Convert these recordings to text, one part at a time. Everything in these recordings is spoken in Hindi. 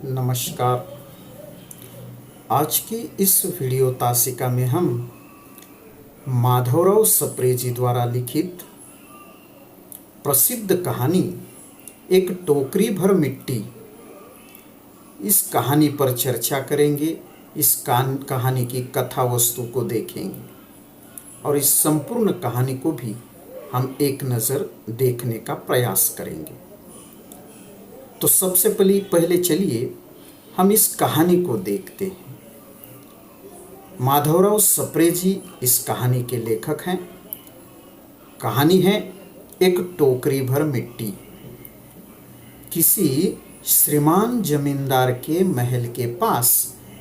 नमस्कार। आज की इस वीडियो तासिका में हम माधवराव सप्रे जी द्वारा लिखित प्रसिद्ध कहानी एक टोकरी भर मिट्टी, इस कहानी पर चर्चा करेंगे। इस कहानी की कथा वस्तु को देखेंगे और इस संपूर्ण कहानी को भी हम एक नज़र देखने का प्रयास करेंगे। तो सबसे पहले चलिए हम इस कहानी को देखते हैं। माधवराव सप्रे जी इस कहानी के लेखक हैं। कहानी है एक टोकरी भर मिट्टी। किसी श्रीमान जमींदार के महल के पास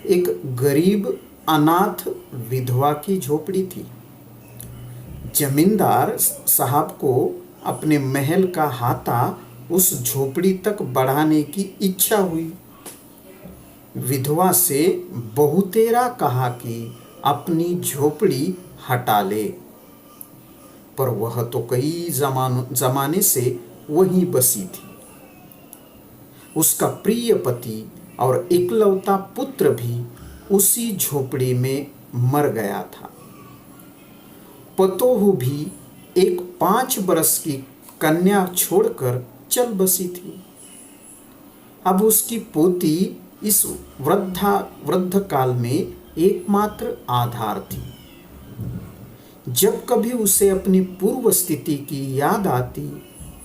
एक गरीब अनाथ विधवा की झोपड़ी थी। जमींदार साहब को अपने महल का हाथा उस झोपड़ी तक बढ़ाने की इच्छा हुई। विधवा से बहुतेरा कहा कि अपनी झोपड़ी हटा ले, पर वह तो कई जमाने से वहीं बसी थी। उसका प्रिय पति और इकलौता पुत्र भी उसी झोपड़ी में मर गया था। पतोहू भी एक 5 बरस की कन्या छोड़कर चल बसी थी। अब उसकी पोती इस वृद्ध काल में एकमात्र आधार थी। जब कभी उसे अपनी पूर्व स्थिति की याद आती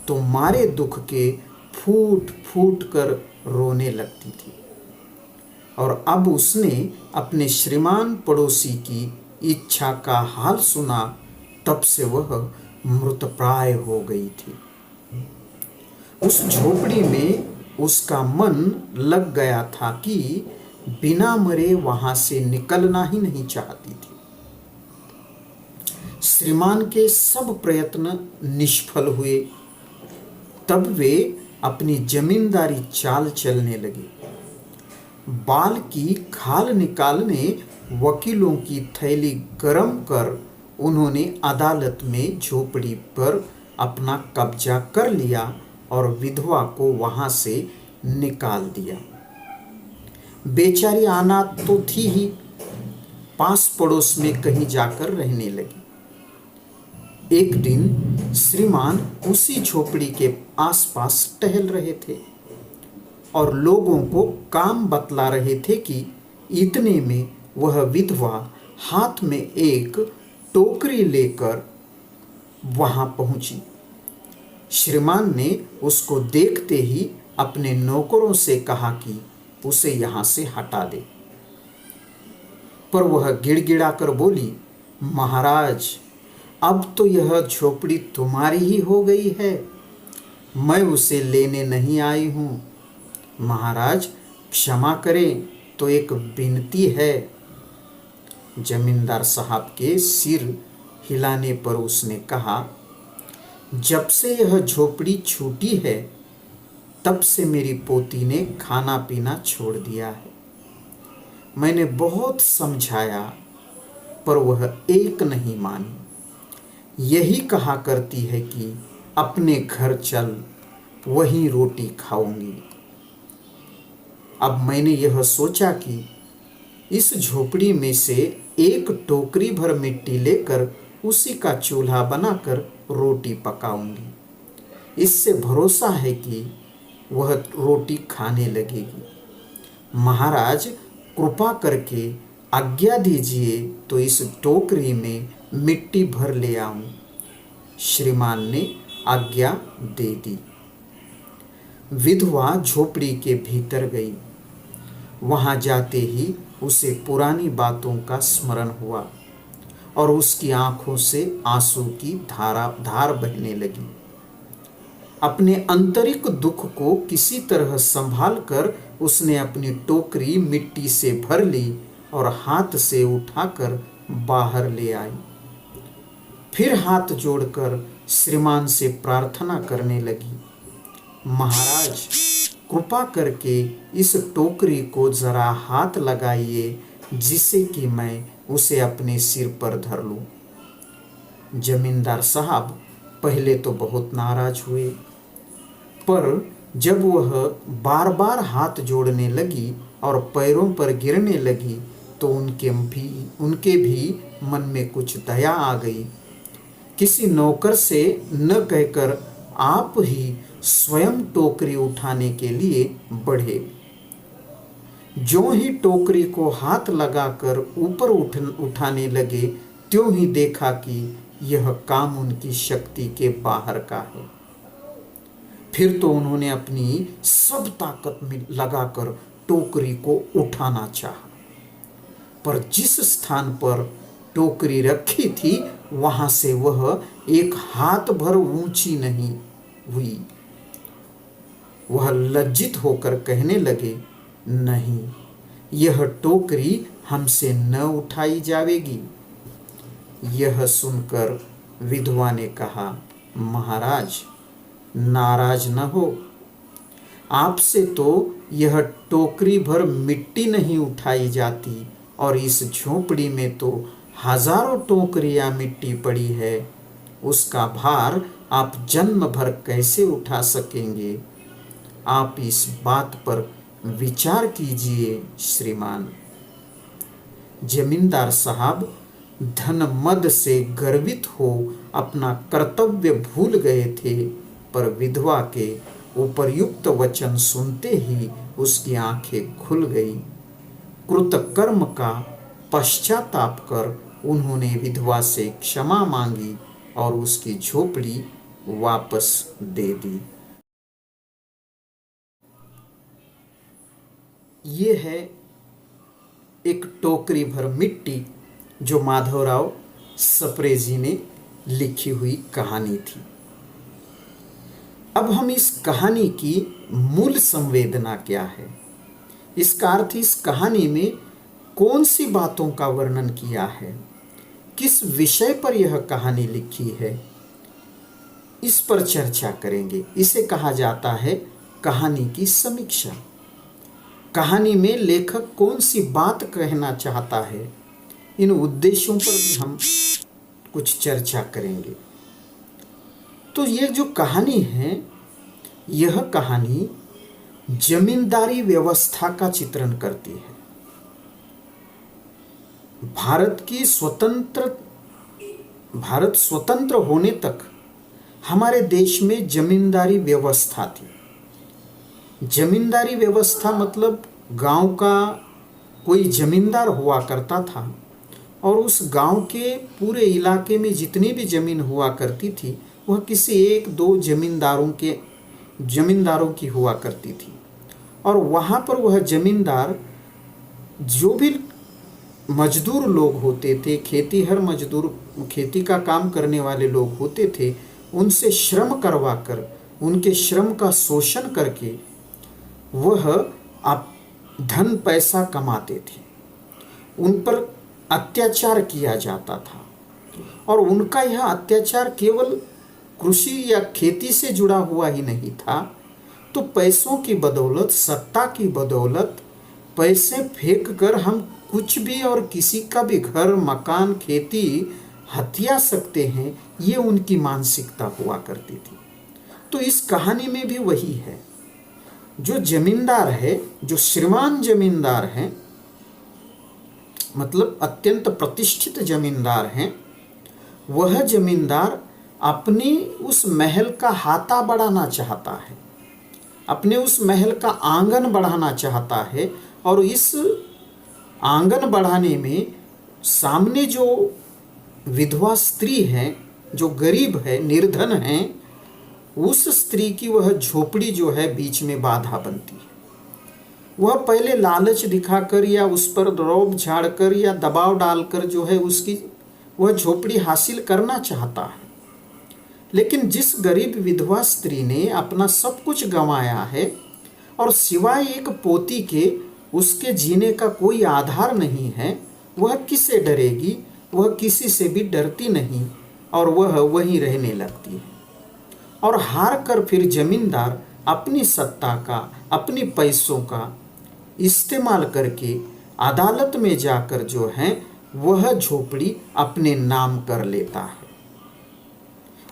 तो मारे दुख के फूट फूट कर रोने लगती थी। और अब उसने अपने श्रीमान पड़ोसी की इच्छा का हाल सुना, तब से वह मृतप्राय हो गई थी। उस झोपड़ी में उसका मन लग गया था कि बिना मरे वहां से निकलना ही नहीं चाहती थी। श्रीमान के सब प्रयत्न निष्फल हुए। तब वे अपनी जमींदारी चाल चलने लगे। बाल की खाल निकालने वकीलों की थैली गरम कर उन्होंने अदालत में झोपड़ी पर अपना कब्जा कर लिया और विधवा को वहां से निकाल दिया। बेचारी अनाथ तो थी ही, पास पड़ोस में कहीं जाकर रहने लगी। एक दिन श्रीमान उसी झोपड़ी के आसपास टहल रहे थे और लोगों को काम बतला रहे थे कि इतने में वह विधवा हाथ में एक टोकरी लेकर वहां पहुंची। श्रीमान ने उसको देखते ही अपने नौकरों से कहा कि उसे यहां से हटा दे, पर वह गिड़गिड़ाकर बोली, महाराज, अब तो यह झोपड़ी तुम्हारी ही हो गई है, मैं उसे लेने नहीं आई हूं। महाराज क्षमा करें, तो एक विनती है। जमींदार साहब के सिर हिलाने पर उसने कहा, जब से यह झोपड़ी छूटी है तब से मेरी पोती ने खाना पीना छोड़ दिया है। मैंने बहुत समझाया, पर वह एक नहीं मानी। यही कहा करती है कि अपने घर चल, वहीं रोटी खाऊंगी। अब मैंने यह सोचा कि इस झोपड़ी में से एक टोकरी भर मिट्टी लेकर उसी का चूल्हा बनाकर रोटी पकाऊंगी। इससे भरोसा है कि वह रोटी खाने लगेगी। महाराज कृपा करके आज्ञा दीजिए तो इस टोकरी में मिट्टी भर ले आऊं। श्रीमान ने आज्ञा दे दी। विधवा झोपड़ी के भीतर गई। वहां जाते ही उसे पुरानी बातों का स्मरण हुआ और उसकी आंखों से आंसू की धार बहने लगी। अपने आंतरिक दुख को किसी तरह संभाल कर उसने अपनी टोकरी मिट्टी से भर ली और हाथ से उठाकर बाहर ले आई। फिर हाथ जोड़कर श्रीमान से प्रार्थना करने लगी, महाराज कृपा करके इस टोकरी को जरा हाथ लगाइए, जिससे कि मैं उसे अपने सिर पर धर लूं। जमींदार साहब पहले तो बहुत नाराज हुए, पर जब वह बार बार हाथ जोड़ने लगी और पैरों पर गिरने लगी तो उनके भी मन में कुछ दया आ गई। किसी नौकर से न कहकर आप ही स्वयं टोकरी उठाने के लिए बढ़े। जो ही टोकरी को हाथ लगाकर ऊपर उठाने लगे, त्यों ही देखा कि यह काम उनकी शक्ति के बाहर का है। फिर तो उन्होंने अपनी सब ताकत में लगाकर टोकरी को उठाना चाहा, पर जिस स्थान पर टोकरी रखी थी वहां से वह एक हाथ भर ऊंची नहीं हुई। वह लज्जित होकर कहने लगे, नहीं, यह टोकरी हमसे न उठाई जाएगी। यह सुनकर विधवा ने कहा, महाराज, नाराज न हो, आपसे तो यह टोकरी भर मिट्टी नहीं उठाई जाती और इस झोपड़ी में तो हजारों टोकरियां मिट्टी पड़ी है। उसका भार आप जन्म भर कैसे उठा सकेंगे? आप इस बात पर विचार कीजिए श्रीमान। जमींदार साहब धन मद से गर्वित हो अपना कर्तव्य भूल गए थे, पर विधवा के उपर्युक्त वचन सुनते ही उसकी आंखें खुल गई। कृतकर्म का पश्चाताप कर उन्होंने विधवा से क्षमा मांगी और उसकी झोपड़ी वापस दे दी। ये है एक टोकरी भर मिट्टी जो माधवराव सप्रे जी ने लिखी हुई कहानी थी। अब हम इस कहानी की मूल संवेदना क्या है, इसका अर्थ इस कहानी में कौन सी बातों का वर्णन किया है, किस विषय पर यह कहानी लिखी है, इस पर चर्चा करेंगे। इसे कहा जाता है कहानी की समीक्षा। कहानी में लेखक कौन सी बात कहना चाहता है, इन उद्देश्यों पर भी हम कुछ चर्चा करेंगे। तो ये जो कहानी है, यह कहानी जमींदारी व्यवस्था का चित्रण करती है। भारत स्वतंत्र होने तक हमारे देश में जमींदारी व्यवस्था थी। जमींदारी व्यवस्था मतलब गांव का कोई जमींदार हुआ करता था और उस गांव के पूरे इलाके में जितनी भी जमीन हुआ करती थी वह किसी एक दो जमींदारों की हुआ करती थी। और वहाँ पर वह जमींदार जो भी मजदूर लोग होते थे, खेतीहर मजदूर, खेती का काम करने वाले लोग होते थे, उनसे श्रम करवाकर उनके श्रम का शोषण करके वह धन पैसा कमाते थे। उन पर अत्याचार किया जाता था और उनका यह अत्याचार केवल कृषि या खेती से जुड़ा हुआ ही नहीं था, तो पैसों की बदौलत, सत्ता की बदौलत पैसे फेंक कर हम कुछ भी और किसी का भी घर, मकान, खेती हथिया सकते हैं, ये उनकी मानसिकता हुआ करती थी। तो इस कहानी में भी वही है। जो जमींदार है, जो श्रीमान जमींदार हैं, मतलब अत्यंत प्रतिष्ठित जमींदार हैं, वह जमींदार अपनी उस महल का हाता बढ़ाना चाहता है, अपने उस महल का आंगन बढ़ाना चाहता है। और इस आंगन बढ़ाने में सामने जो विधवा स्त्री है, जो गरीब है, निर्धन है, उस स्त्री की वह झोपड़ी जो है बीच में बाधा बनती है। वह पहले लालच दिखाकर या उस पर रौब झाड़कर या दबाव डालकर जो है उसकी वह झोपड़ी हासिल करना चाहता है। लेकिन जिस गरीब विधवा स्त्री ने अपना सब कुछ गंवाया है और सिवाय एक पोती के उसके जीने का कोई आधार नहीं है, वह किससे डरेगी? वह किसी से भी डरती नहीं और वह वहीं रहने लगती है। और हार कर फिर जमींदार अपनी सत्ता का, अपने पैसों का इस्तेमाल करके अदालत में जाकर जो है वह झोपड़ी अपने नाम कर लेता है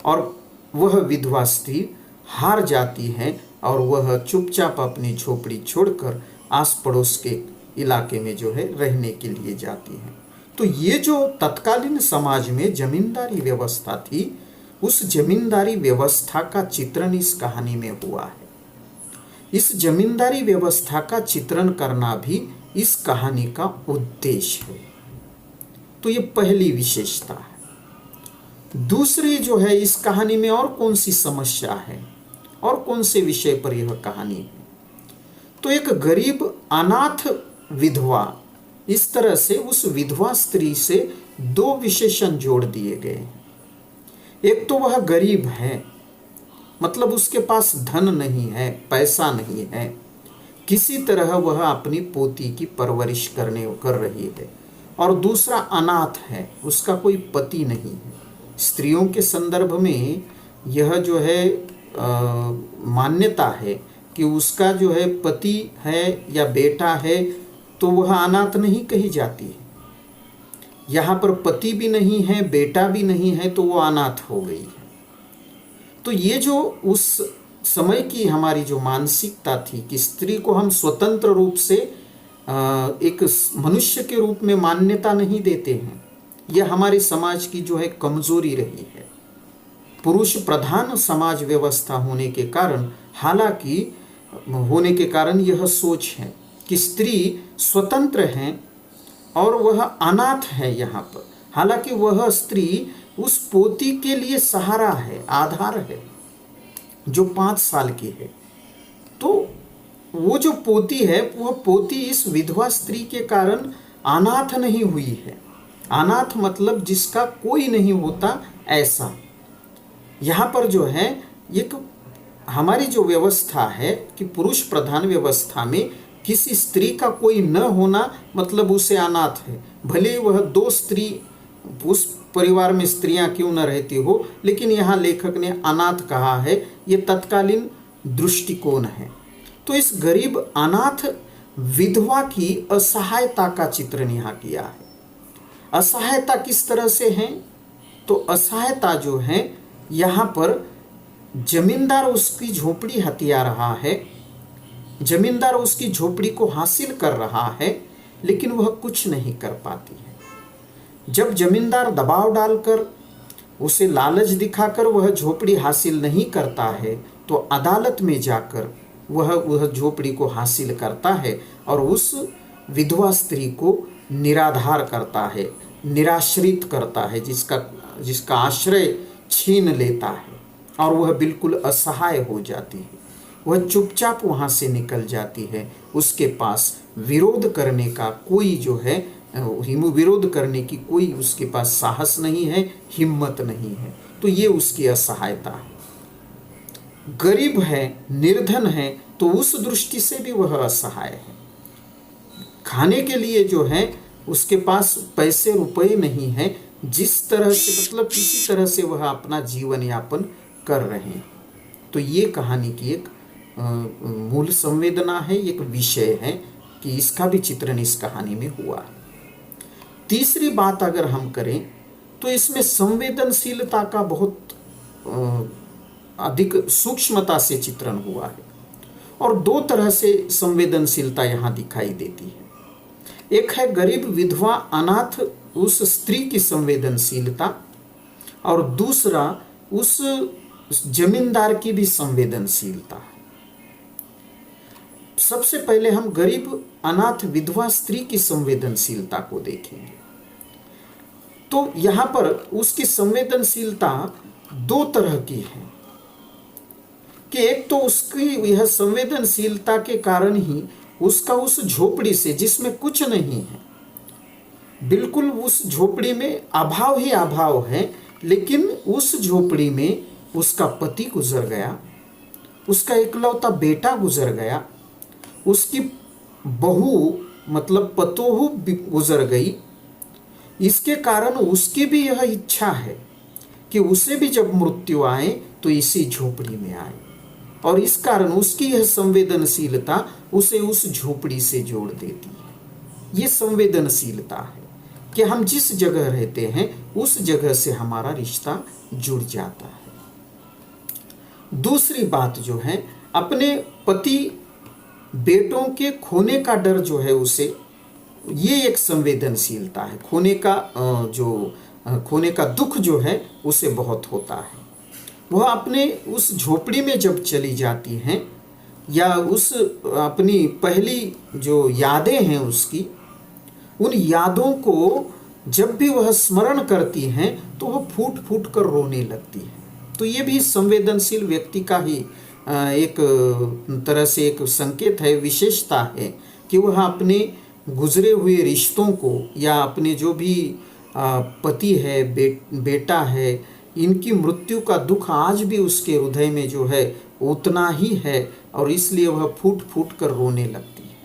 और वह विधवा स्त्री हार जाती है और वह चुपचाप अपनी झोपड़ी छोड़कर आस पड़ोस के इलाके में जो है रहने के लिए जाती है। तो ये जो तत्कालीन समाज में जमींदारी व्यवस्था थी, उस जमींदारी व्यवस्था का चित्रण इस कहानी में हुआ है। इस जमींदारी व्यवस्था का चित्रण करना भी इस कहानी का उद्देश्य है। तो ये पहली विशेषता है। दूसरी जो है, इस कहानी में और कौन सी समस्या है और कौन से विषय पर यह कहानी है? तो एक गरीब अनाथ विधवा, इस तरह से उस विधवा स्त्री से दो विशेषण जोड़ दिए गए हैं। एक तो वह गरीब है, मतलब उसके पास धन नहीं है, पैसा नहीं है, किसी तरह वह अपनी पोती की परवरिश कर रही है। और दूसरा अनाथ है, उसका कोई पति नहीं है। स्त्रियों के संदर्भ में यह जो है मान्यता है कि उसका जो है पति है या बेटा है तो वह अनाथ नहीं कही जाती है। यहाँ पर पति भी नहीं है, बेटा भी नहीं है, तो वो अनाथ हो गई है। तो ये जो उस समय की हमारी जो मानसिकता थी कि स्त्री को हम स्वतंत्र रूप से एक मनुष्य के रूप में मान्यता नहीं देते हैं, यह हमारे समाज की जो है कमजोरी रही है। पुरुष प्रधान समाज व्यवस्था होने के कारण यह सोच है कि स्त्री स्वतंत्र है और वह अनाथ है यहाँ पर। हालांकि वह स्त्री उस पोती के लिए सहारा है, आधार है, जो 5 साल की है। तो वो जो पोती है, वह पोती इस विधवा स्त्री के कारण अनाथ नहीं हुई है। अनाथ मतलब जिसका कोई नहीं होता, ऐसा। यहाँ पर जो है एक हमारी जो व्यवस्था है कि पुरुष प्रधान व्यवस्था में किसी स्त्री का कोई न होना मतलब उसे अनाथ है। भले वह 2 स्त्री उस परिवार में स्त्रियां क्यों न रहती हो, लेकिन यहाँ लेखक ने अनाथ कहा है, ये तत्कालीन दृष्टिकोण है। तो इस गरीब अनाथ विधवा की असहायता का चित्रण यहाँ किया है। असहायता किस तरह से है? तो असहायता जो है, यहाँ पर जमींदार उसकी झोपड़ी हथिया रहा है, जमींदार उसकी झोपड़ी को हासिल कर रहा है, लेकिन वह कुछ नहीं कर पाती है। जब जमींदार दबाव डालकर, उसे लालच दिखाकर वह झोपड़ी हासिल नहीं करता है, तो अदालत में जाकर वह झोपड़ी को हासिल करता है और उस विधवा स्त्री को निराधार करता है, निराश्रित करता है, जिसका आश्रय छीन लेता है और वह बिल्कुल असहाय हो जाती है। वह चुपचाप वहाँ से निकल जाती है। उसके पास विरोध करने का कोई जो है, विरोध करने की कोई उसके पास साहस नहीं है, हिम्मत नहीं है। तो ये उसकी असहायता है। गरीब है, निर्धन है, तो उस दृष्टि से भी वह असहाय है। खाने के लिए जो है उसके पास पैसे रुपए नहीं है, जिस तरह से मतलब किसी तरह से वह अपना जीवन यापन कर रहे हैं। तो ये कहानी की एक मूल संवेदना है, एक विषय है कि इसका भी चित्रण इस कहानी में हुआ है। तीसरी बात अगर हम करें तो इसमें संवेदनशीलता का बहुत अधिक सूक्ष्मता से चित्रण हुआ है और 2 तरह से संवेदनशीलता यहाँ दिखाई देती है। एक है गरीब विधवा अनाथ उस स्त्री की संवेदनशीलता, और दूसरा उस जमींदार की भी संवेदनशीलता है। सबसे पहले हम गरीब अनाथ विधवा स्त्री की संवेदनशीलता को देखेंगे। तो यहाँ पर उसकी संवेदनशीलता 2 तरह की है कि एक तो उसकी यह संवेदनशीलता के कारण ही उसका उस झोपड़ी से, जिसमें कुछ नहीं है, बिल्कुल उस झोपड़ी में अभाव ही अभाव है, लेकिन उस झोपड़ी में उसका पति गुजर गया, उसका इकलौता बेटा गुजर गया, उसकी बहू मतलब पतोहू गुजर गई। इसके कारण उसकी भी यह इच्छा है कि उसे भी जब मृत्यु आए तो इसी झोपड़ी में आए, और इस कारण उसकी यह संवेदनशीलता उसे उस झोपड़ी से जोड़ देती है। ये संवेदनशीलता है कि हम जिस जगह रहते हैं उस जगह से हमारा रिश्ता जुड़ जाता है। दूसरी बात जो है, अपने पति बेटों के खोने का डर जो है उसे, ये एक संवेदनशीलता है। खोने का दुख जो है उसे बहुत होता है। वह अपने उस झोपड़ी में जब चली जाती हैं, या उस अपनी पहली जो यादें हैं उसकी, उन यादों को जब भी वह स्मरण करती हैं तो वह फूट फूट कर रोने लगती है। तो ये भी संवेदनशील व्यक्ति का ही एक तरह से एक संकेत है, विशेषता है, कि वह अपने गुजरे हुए रिश्तों को, या अपने जो भी पति है, बेटा है, इनकी मृत्यु का दुख आज भी उसके हृदय में जो है उतना ही है, और इसलिए वह फूट फूट कर रोने लगती है।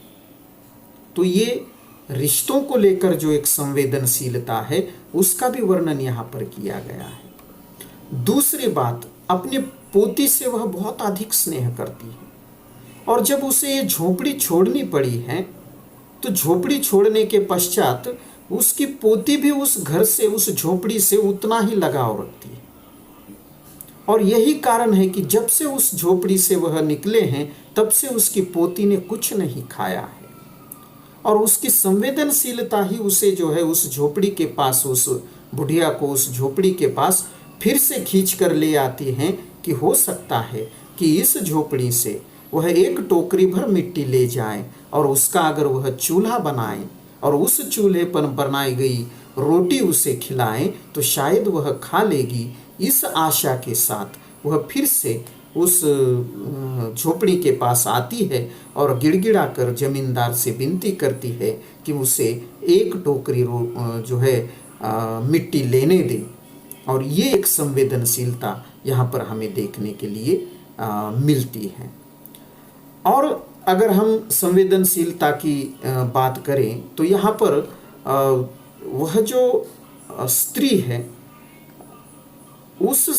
तो ये रिश्तों को लेकर जो एक संवेदनशीलता है उसका भी वर्णन यहाँ पर किया गया है। दूसरी बात, अपने पोती से वह बहुत अधिक स्नेह करती है, और जब उसे ये झोपड़ी छोड़नी पड़ी है तो झोपड़ी छोड़ने के पश्चात उसकी पोती भी उस घर से, उस झोपड़ी से उतना ही लगाव रखती है। और यही कारण है कि जब से उस झोपड़ी से वह निकले हैं तब से उसकी पोती ने कुछ नहीं खाया है, और उसकी संवेदनशीलता ही उसे जो है उस झोपड़ी के पास, उस बुढ़िया को उस झोपड़ी के पास फिर से खींच कर ले आती हैं, कि हो सकता है कि इस झोपड़ी से वह एक टोकरी भर मिट्टी ले जाए, और उसका अगर वह चूल्हा बनाए और उस चूल्हे पर बनाई गई रोटी उसे खिलाएं तो शायद वह खा लेगी। इस आशा के साथ वह फिर से उस झोपड़ी के पास आती है और गिड़गिड़ा कर जमींदार से विनती करती है कि उसे एक टोकरी जो है मिट्टी लेने दे। और ये एक संवेदनशीलता यहाँ पर हमें देखने के लिए मिलती है। और अगर हम संवेदनशीलता की बात करें तो यहाँ पर वह जो स्त्री है, उस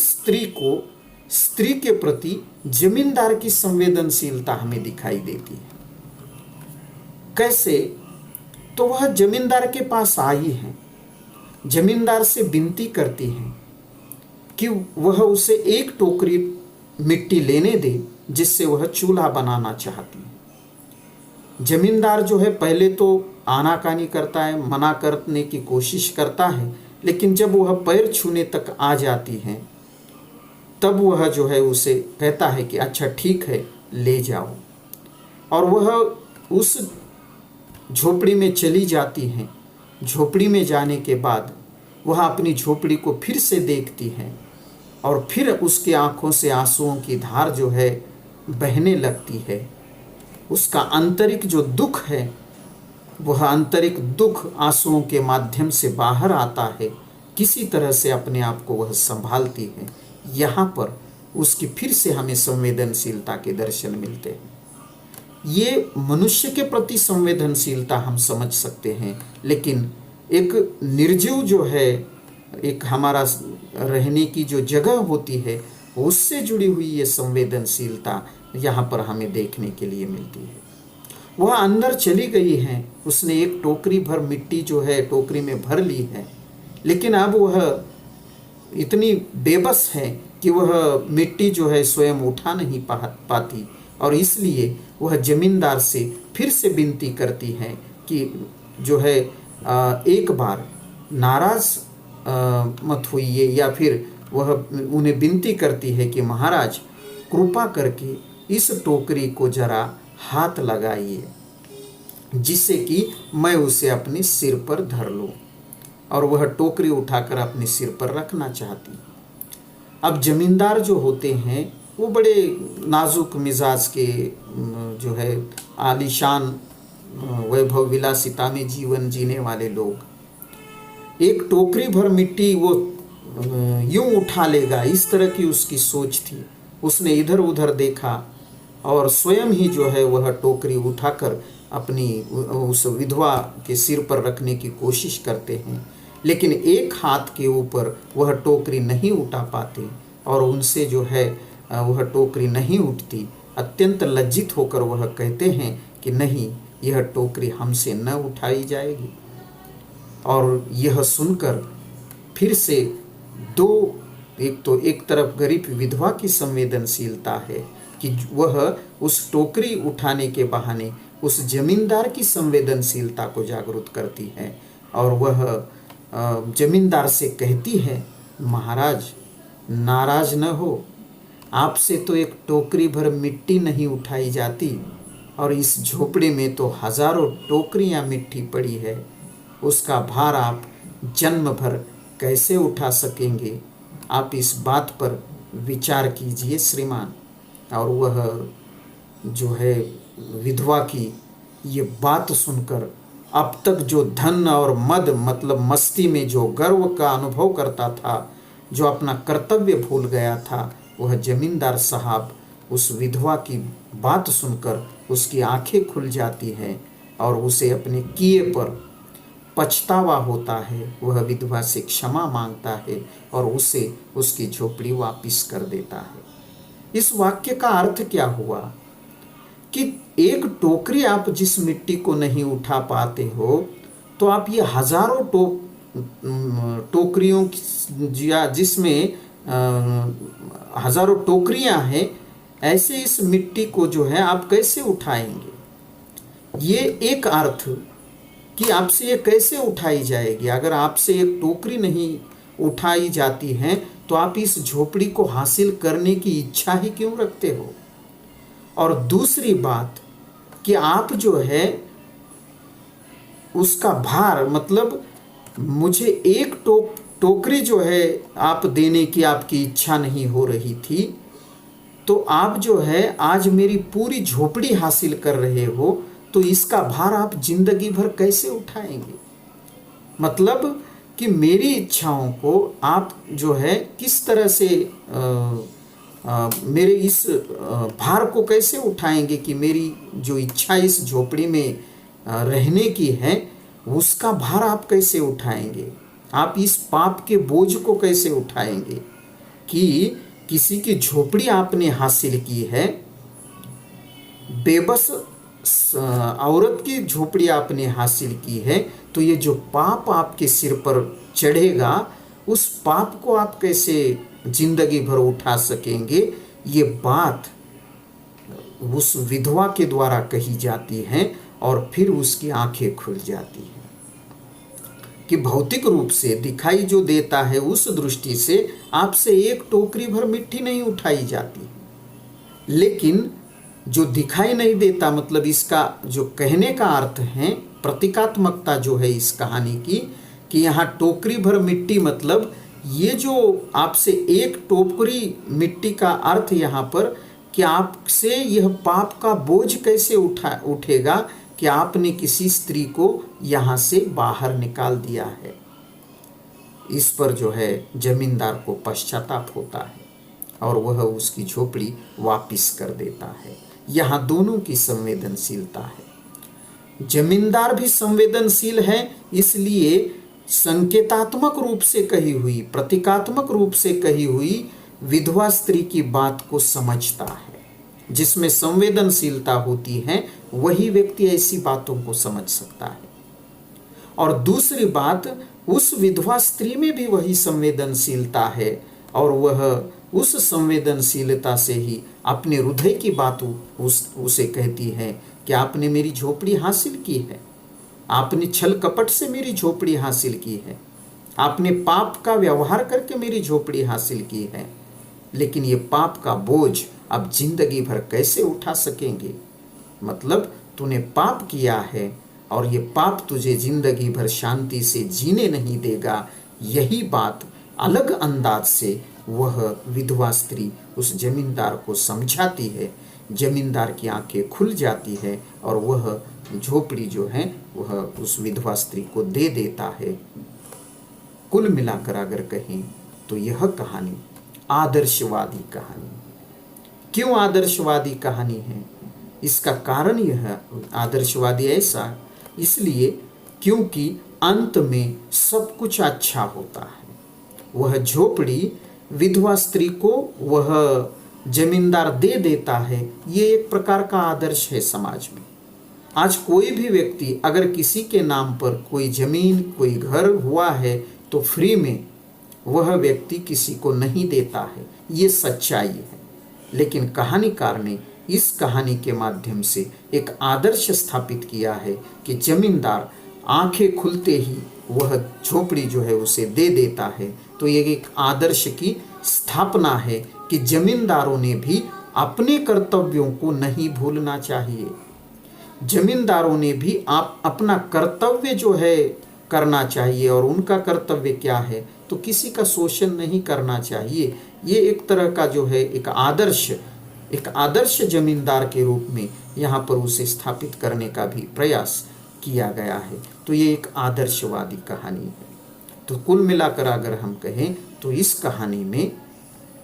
स्त्री के प्रति जमींदार की संवेदनशीलता हमें दिखाई देती है। कैसे? तो वह जमींदार के पास आई है, जमींदार से विनती करती है कि वह उसे एक टोकरी मिट्टी लेने दे जिससे वह चूल्हा बनाना चाहती है। जमींदार जो है पहले तो आनाकानी करता है, मना करने की कोशिश करता है, लेकिन जब वह पैर छूने तक आ जाती है तब वह जो है उसे कहता है कि अच्छा ठीक है, ले जाओ। और वह उस झोपड़ी में चली जाती हैं। झोपड़ी में जाने के बाद वह अपनी झोपड़ी को फिर से देखती है, और फिर उसकी आंखों से आंसुओं की धार जो है बहने लगती है। उसका आंतरिक जो दुख है, वह आंतरिक दुख आंसुओं के माध्यम से बाहर आता है। किसी तरह से अपने आप को वह संभालती है। यहाँ पर उसकी फिर से हमें संवेदनशीलता के दर्शन मिलते हैं। ये मनुष्य के प्रति संवेदनशीलता हम समझ सकते हैं, लेकिन एक निर्जीव जो है, एक हमारा रहने की जो जगह होती है, उससे जुड़ी हुई ये संवेदनशीलता यहाँ पर हमें देखने के लिए मिलती है। वह अंदर चली गई है, उसने एक टोकरी भर मिट्टी जो है टोकरी में भर ली है, लेकिन अब वह इतनी बेबस है कि वह मिट्टी जो है स्वयं उठा नहीं पाती, और इसलिए वह जमींदार से फिर से विनती करती है कि जो है एक बार नाराज मत होइए, या फिर वह उन्हें विनती करती है कि महाराज कृपा करके इस टोकरी को जरा हाथ लगाइए, जिससे कि मैं उसे अपने सिर पर धर लूं। और वह टोकरी उठाकर अपने सिर पर रखना चाहती। अब जमींदार जो होते हैं वो बड़े नाजुक मिजाज के, जो है आलीशान वैभव विलासिता में जीवन जीने वाले लोग, एक टोकरी भर मिट्टी वो यूं उठा लेगा, इस तरह की उसकी सोच थी। उसने इधर उधर देखा और स्वयं ही जो है वह टोकरी उठाकर अपनी उस विधवा के सिर पर रखने की कोशिश करते हैं, लेकिन एक हाथ के ऊपर वह टोकरी नहीं उठा पाते, और उनसे जो है वह टोकरी नहीं उठती। अत्यंत लज्जित होकर वह कहते हैं कि नहीं, यह टोकरी हमसे न उठाई जाएगी। और यह सुनकर फिर से दो एक तो एक तरफ गरीब विधवा की संवेदनशीलता है कि वह उस टोकरी उठाने के बहाने उस जमींदार की संवेदनशीलता को जागरूक करती है, और वह जमींदार से कहती है, महाराज नाराज न हो, आपसे तो एक टोकरी भर मिट्टी नहीं उठाई जाती, और इस झोपड़ी में तो हजारों टोकरियां मिट्टी पड़ी है, उसका भार आप जन्म भर कैसे उठा सकेंगे? आप इस बात पर विचार कीजिए श्रीमान। और वह जो है विधवा की ये बात सुनकर अब तक जो धन और मद मतलब मस्ती में जो गर्व का अनुभव करता था, जो अपना कर्तव्य भूल गया था, वह जमींदार साहब उस विधवा की बात सुनकर उसकी आंखें खुल जाती हैं और उसे अपने किए पर पछतावा होता है। वह विधवा से क्षमा मांगता है और उसे उसकी झोपड़ी वापस कर देता है। इस वाक्य का अर्थ क्या हुआ कि एक टोकरी आप जिस मिट्टी को नहीं उठा पाते हो, तो आप ये हजारों टोकरियों या जिसमें हजारों टोकरियां हैं, ऐसे इस मिट्टी को जो है आप कैसे उठाएंगे? ये एक अर्थ कि आपसे ये कैसे उठाई जाएगी। अगर आपसे एक टोकरी नहीं उठाई जाती है तो आप इस झोपड़ी को हासिल करने की इच्छा ही क्यों रखते हो? और दूसरी बात कि आप जो है उसका भार मतलब मुझे एक टोकरी जो है आप देने की आपकी इच्छा नहीं हो रही थी, तो आप जो है आज मेरी पूरी झोपड़ी हासिल कर रहे हो, तो इसका भार आप जिंदगी भर कैसे उठाएंगे? मतलब कि मेरी इच्छाओं को आप जो है किस तरह से मेरे इस भार को कैसे उठाएंगे कि मेरी जो इच्छा इस झोपड़ी में रहने की है, उसका भार आप कैसे उठाएंगे? आप इस पाप के बोझ को कैसे उठाएंगे कि किसी की झोपड़ी आपने हासिल की है, बेबस औरत की झोपड़ी आपने हासिल की है, तो ये जो पाप आपके सिर पर चढ़ेगा, उस पाप को आप कैसे जिंदगी भर उठा सकेंगे? ये बात उस विधवा के द्वारा कही जाती है और फिर उसकी आंखें खुल जाती हैं कि भौतिक रूप से दिखाई जो देता है उस दृष्टि से आपसे एक टोकरी भर मिट्टी नहीं उठाई जाती, लेकिन जो दिखाई नहीं देता मतलब इसका जो कहने का अर्थ है, प्रतीकात्मकता जो है इस कहानी की, कि यहाँ टोकरी भर मिट्टी मतलब ये जो आपसे एक टोकरी मिट्टी का अर्थ यहाँ पर कि आपसे यह पाप का बोझ कैसे उठेगा कि आपने किसी स्त्री को यहाँ से बाहर निकाल दिया है। इस पर जो है जमींदार को पश्चाताप होता है और वह उसकी झोपड़ी वापस कर देता है। यहाँ दोनों की संवेदनशीलता है। जमींदार भी संवेदनशील है, इसलिए संकेतात्मक रूप से कही हुई, प्रतीकात्मक रूप से कही हुई विधवा स्त्री की बात को समझता है। जिसमें संवेदनशीलता होती है वही व्यक्ति ऐसी बातों को समझ सकता है। और दूसरी बात, उस विधवा स्त्री में भी वही संवेदनशीलता है और वह उस संवेदनशीलता से ही अपने हृदय की बात उसे कहती है कि आपने मेरी झोपड़ी हासिल की है, आपने छल कपट से मेरी झोपड़ी हासिल की है, आपने पाप का व्यवहार करके मेरी झोपड़ी हासिल की है, लेकिन ये पाप का बोझ अब जिंदगी भर कैसे उठा सकेंगे? मतलब तूने पाप किया है और ये पाप तुझे जिंदगी भर शांति से जीने नहीं देगा। यही बात अलग अंदाज से वह विधवा स्त्री उस जमींदार को समझाती है। जमींदार की आंखें खुल जाती है और वह झोपड़ी जो है वह उस विधवा स्त्री को दे देता है। कुल मिलाकर अगर कहें तो यह कहानी आदर्शवादी कहानी। क्यों आदर्शवादी कहानी है? इसका कारण यह आदर्शवादी ऐसा इसलिए क्योंकि अंत में सब कुछ अच्छा होता है। वह झोपड़ी विधवा स्त्री को वह जमींदार दे देता है। ये एक प्रकार का आदर्श है समाज में। आज कोई भी व्यक्ति अगर किसी के नाम पर कोई जमीन कोई घर हुआ है तो फ्री में वह व्यक्ति किसी को नहीं देता है, ये सच्चाई है। लेकिन कहानीकार ने इस कहानी के माध्यम से एक आदर्श स्थापित किया है कि जमींदार आंखें खुलते ही वह झोपड़ी जो है उसे दे देता है। तो ये एक आदर्श की स्थापना है कि जमींदारों ने भी अपने कर्तव्यों को नहीं भूलना चाहिए। जमींदारों ने भी अपना कर्तव्य जो है करना चाहिए। और उनका कर्तव्य क्या है? तो किसी का शोषण नहीं करना चाहिए। ये एक तरह का जो है एक आदर्श जमींदार के रूप में यहाँ पर उसे स्थापित करने का भी प्रयास किया गया है। तो ये एक आदर्शवादी कहानी है। तो कुल मिलाकर अगर हम कहें तो इस कहानी में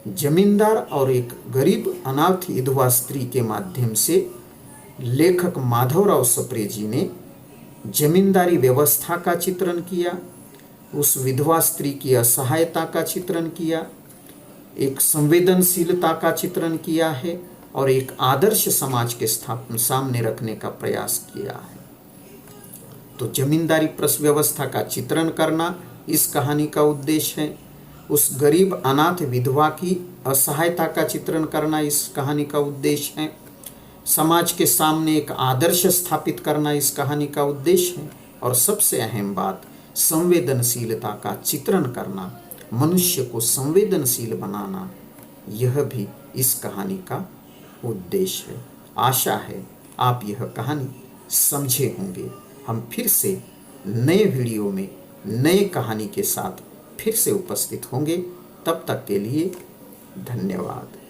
जमींदार और एक गरीब अनाथ विधवा स्त्री के माध्यम से लेखक माधवराव सप्रे जी ने जमींदारी व्यवस्था का चित्रण किया, उस विधवा स्त्री की असहायता का चित्रण किया, एक संवेदनशीलता का चित्रण किया है और एक आदर्श समाज के सामने रखने का प्रयास किया है। तो जमींदारी व्यवस्था का चित्रण करना इस कहानी का उद्देश्य है। उस गरीब अनाथ विधवा की असहायता का चित्रण करना इस कहानी का उद्देश्य है। समाज के सामने एक आदर्श स्थापित करना इस कहानी का उद्देश्य है। और सबसे अहम बात, संवेदनशीलता का चित्रण करना, मनुष्य को संवेदनशील बनाना, यह भी इस कहानी का उद्देश्य है। आशा है आप यह कहानी समझे होंगे। हम फिर से नए वीडियो में नए कहानी के साथ फिर से उपस्थित होंगे। तब तक के लिए धन्यवाद।